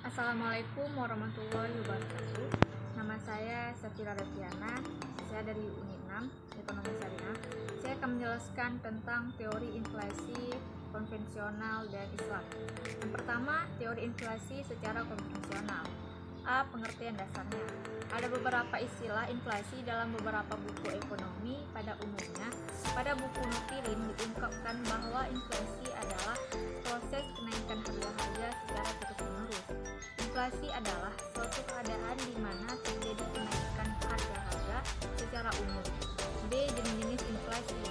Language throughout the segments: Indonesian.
Assalamualaikum warahmatullahi wabarakatuh. Nama saya Safira Ratiana. Saya dari Unit 6 Ekonomi Syariah. Saya akan menjelaskan tentang teori inflasi konvensional dan Islam. Yang pertama, teori inflasi secara konvensional. A. Pengertian dasarnya. Ada beberapa istilah inflasi dalam beberapa buku ekonomi. Pada umumnya, pada buku Nutirin diungkapkan bahwa inflasi adalah proses kenaikan harga-harga secara terus-menerus. Inflasi adalah suatu keadaan di mana terjadi kenaikan harga-harga secara umum. B. Jenis-jenis inflasi.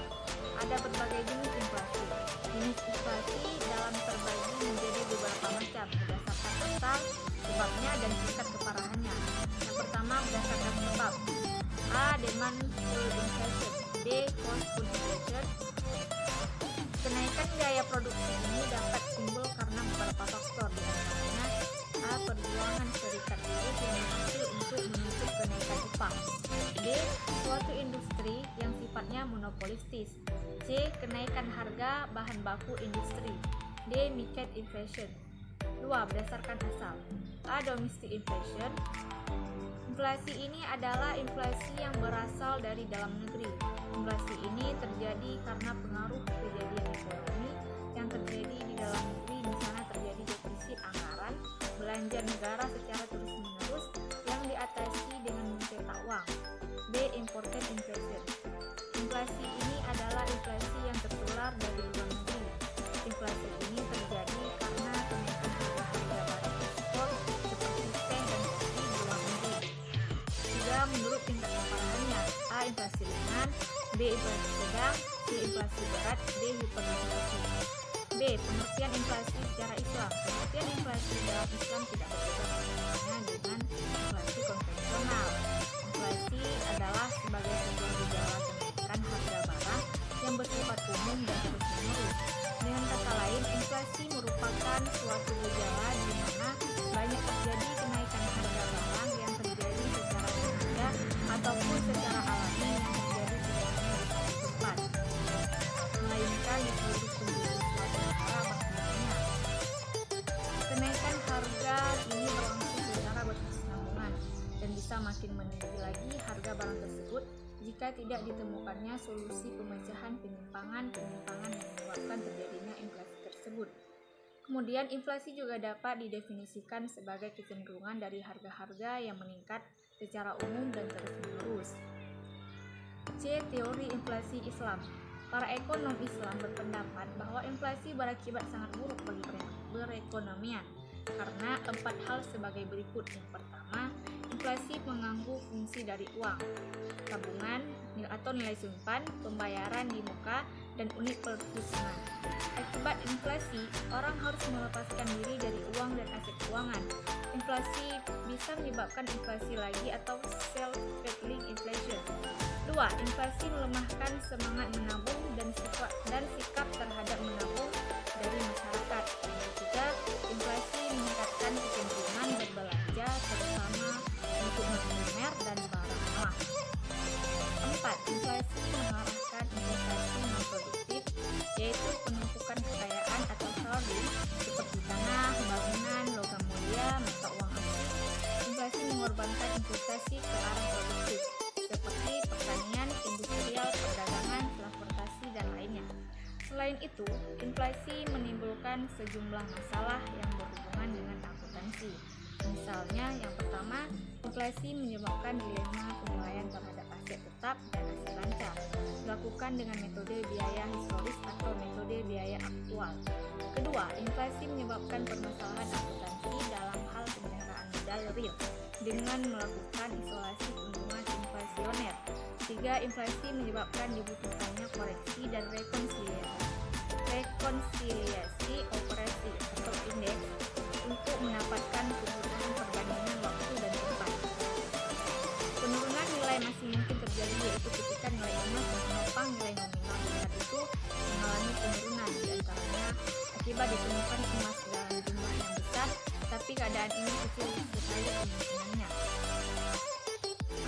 Ada berbagai jenis inflasi. Jenis inflasi dalam terbagi menjadi beberapa macam berdasarkan asal, sebabnya, dan tingkat keparahannya. Yang pertama, berdasarkan sebab. A. Demand pull inflation. B. Cost pull inflation. Kenaikan biaya produksi ini dapat timbul karena beberapa faktor, di antaranya A. Perjuangan serikat buruh yang berhasil untuk menutup kenaikan upah. B. Suatu industri yang sifatnya monopolistis. C. Kenaikan harga bahan baku industri. D. Market inflation. 2. Berdasarkan asal. A. Domestic inflation. Inflasi ini adalah inflasi yang berasal dari dalam negeri. Inflasi ini terjadi karena pengaruh kejadian ekonomi yang terjadi di dalam negeri, misalnya terjadi defisit anggaran belanja negara secara terus-menerus yang diatasi dengan mencetak uang. B. Imported inflation. Inflasi ini adalah inflasi yang tertular dari luar negeri. Inflasi ini terjadi karena kenaikan harga-harga barang ekspor seperti teh dan kopi di luar negeri. 3. Menurut tingkat keparahannya. A. Inflasi ringan. B. Inflasi sedang. C. Inflasi berat. D. hiperinflasi. B. Pengertian inflasi secara Islam. Pengertian inflasi dalam Islam tidak berbeda dengan inflasi konvensional. Inflasi adalah sebagai sebuah gejala kenaikan harga barang yang bersifat umum dan terus-menerus. Dengan kata lain, inflasi merupakan suatu gejala di mana banyak terjadi kenaikan harga barang yang terjadi secara sengaja ataupun secara alami yang terjadi tidak hanya di satu tempat, melainkan di seluruh penduduk suatu negara maknanya. Kenaikan harga ini berlangsung secara berkesinambungan dan bisa makin meninggi lagi harga barang tersebut jika tidak ditemukannya solusi pemecahan penyimpangan yang menyebabkan terjadinya inflasi tersebut. Kemudian, inflasi juga dapat didefinisikan sebagai kecenderungan dari harga-harga yang meningkat secara umum dan terus-menerus. C. Teori inflasi Islam. Para ekonom Islam berpendapat bahwa inflasi berakibat sangat buruk bagi perekonomian karena 4 hal sebagai berikut. Yang pertama, inflasi mengganggu fungsi dari uang, tabungan atau nilai simpan, pembayaran di muka, dan unit perhitungan. Akibat inflasi, orang harus melepaskan diri dari uang dan aset keuangan. Inflasi bisa menyebabkan inflasi lagi atau self-fulfilling inflation. 2. Inflasi melemahkan semangat menabung dan sikap terhadap menabung dari masyarakat. 3. Inflasi meningkatkan kecenderungan berbelanja terutama untuk konsumer dan barang mewah. 4. Inflasi mengarahkan investasi non-produktif, yaitu penumpukan kekayaan atau hoarding seperti tanah, bangunan, logam mulia, mata uang asing. Inflasi mengorbankan investasi ke arah produktif seperti pertanian, industrial, perdagangan, transportasi, dan lainnya. Selain itu, inflasi menimbulkan sejumlah masalah yang berhubungan dengan akuntansi. Misalnya, yang pertama, inflasi menyebabkan dilema penilaian terhadap aset tetap dan aset lancar, dilakukan dengan metode biaya historis atau metode biaya aktual. Kedua, inflasi menyebabkan permasalahan akuntansi dalam hal pemeliharaan modal real dengan melakukan isolasi keuntungan inflasioner. 3. Inflasi menyebabkan dibutuhkannya koreksi dan rekonsiliasi operasi atau indeks untuk mendapatkan kebutuhan perbandingan waktu dan tempat. Penurunan nilai masih mungkin terjadi, yaitu ketika nilai emas yang menopang nilai nominal saat itu mengalami penurunan, diantaranya akibat ditemukan emas dalam jumlah yang besar, tapi keadaan ini kecil sekali kemungkinannya.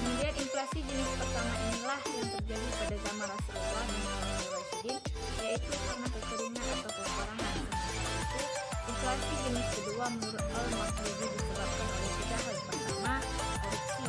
Kemudian inflasi jenis pertama inilah yang terjadi pada zaman Rasulullah dan Rasulullah Rasyidin, yaitu karena kekeringan atau kekurangan. Sementara itu, Inflasi jenis kedua menurut Al-Maghribi disebabkan oleh tiga hal. Pertama, korupsi